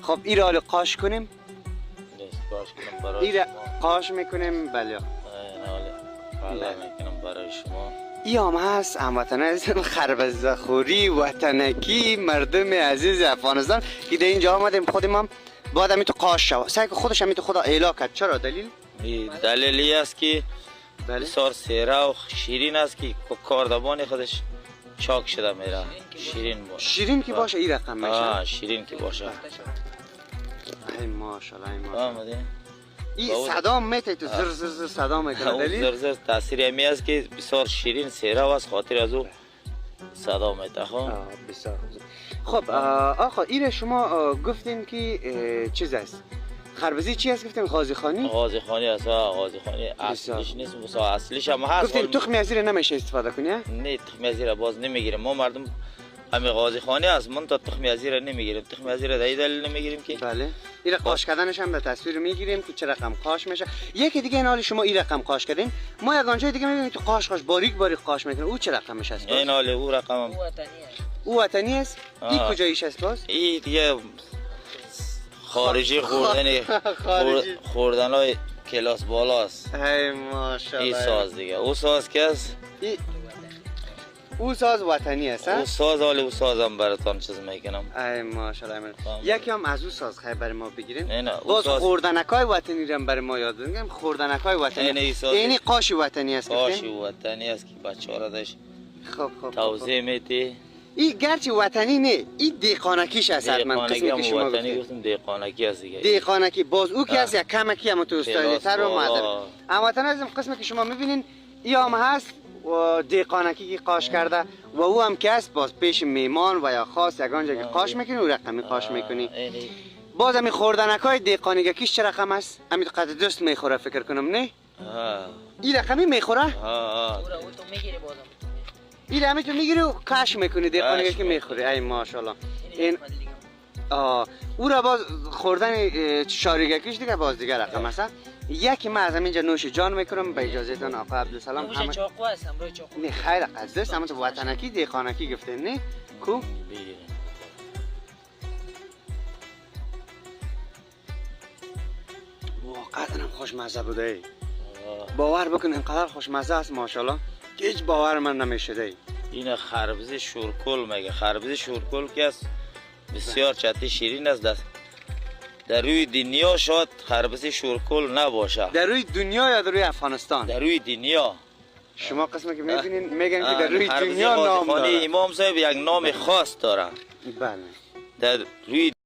خب این را قاش کنیم. قاش کنم برای این شما. قاش میکنیم. بله. نه حالا میکنم برای شما. این هم هست هموطن عزیزم، خربزه خوری وطنکی مردم عزیز افغانستان که در اینجا آمدیم خودم هم باید هم تو قاش شود. سعی که خودش هم تو خدا اعلا کرد. چرا دلیل؟ دلیلی است که بله. بسیار سیره و شیرین است که کاردبان خودش چاک شده میره. شیرین باشه. شیرین که باشه این رقم میشه. شیرین که باشه. ای ماشاءالله ای ماشاءالله. آمده. این صدا میته تو زر زر زر صدا میکنه. دلیل؟ زر زر تاثیر همی است که بسیار شیرین سیره و از خاطر از او صدا میته. بسیار خب آقا این شما گفتین که چیز است؟ خربزی چی است گفتین؟ غازی خانی؟ غازی خانی است. غازی خانی اصلیش نیست، بس اصلیش هم هست. گفتین تخمی از زیر نمیشه استفاده کنی؟ نه تخمی از زیر باز نمیگیریم ما مردم. همین غازی خانی است، من تا تخمی از زیر نمیگیریم. تخمی از زیر دایی دلیل نمیگیریم که بله. این قاش کردنش هم به تصویر میگیریم که چه رقم قاش میشه. یکی دیگه این حالی شما این رقم قاش کردین، ما یک آنجای دیگه میبینیم تو قاش باریک قاش میکنه. او چه رقمش است؟ این حالی او رقم او وطنی است. این کجاییش است باز؟ این دیگه خارجی خوردن های کلاس بالاست. ای ماشاءالله. این ساز دیگه او ساز که است؟ او ساز وطنی است. او ساز حالی او سازم براتون چیز میکنم. ای ماشاءالله. یکی هم از او ساز خیلی برای ما بگیریم. نه باز خوردنکای وطنی رو برای ما یاد بدیم. خوردنکای وطنی. یعنی قاش وطنی است. قاش وطنی است که بچه‌ها را داش خب توضیح میدی. این گرچه وطنی نه، این دیقانکیش است. من قسمی که شما وطنی گفتم دیقانکی است دیگه. دیقانکی باز او که است یک کمکی هم تو استایل تر و معدل. اما تنظیم قسمی که شما میبینین این هم هست و دیقانکی که قاش کرده و او هم که است باز پیش میمان و یا خاص یک آنجا که قاش میکنی و رقمی قاش میکنی. باز همی خوردنکای دیقانگیش چه رقم است؟ همی قد دوست میخوره فکر کنم نه؟ این رقمی میخوره؟ این همه تو میگیری و کش میکنی دیقانگی که میخوری. ای ماشاءالله. این او را باز خوردن شاریگکیش دیگه باز دیگه رقم است. یکی من از اینجا نوش جان میکنم به اجازهتون آقا عبدالسلام. همه چاقو است امروز چاقو. نه خیر از دست همون تو وطنکی دیقانکی گفتن نه کو واقعا خوشمزه بوده. باور بکن اینقدر خوشمزه است ماشاءالله که هیچ باور من نمیشده. این خربزه شورکل میگه. خربزه شورکل که است بسیار چتی شیرین است. در روی دنیا شاید خربزه شورکل نباشه. در روی دنیا یا در روی افغانستان؟ در روی دنیا. شما قسمی که میبینین میگن که در روی دنیا نام داره. امام صاحب یک نام خاص داره. بله. در روی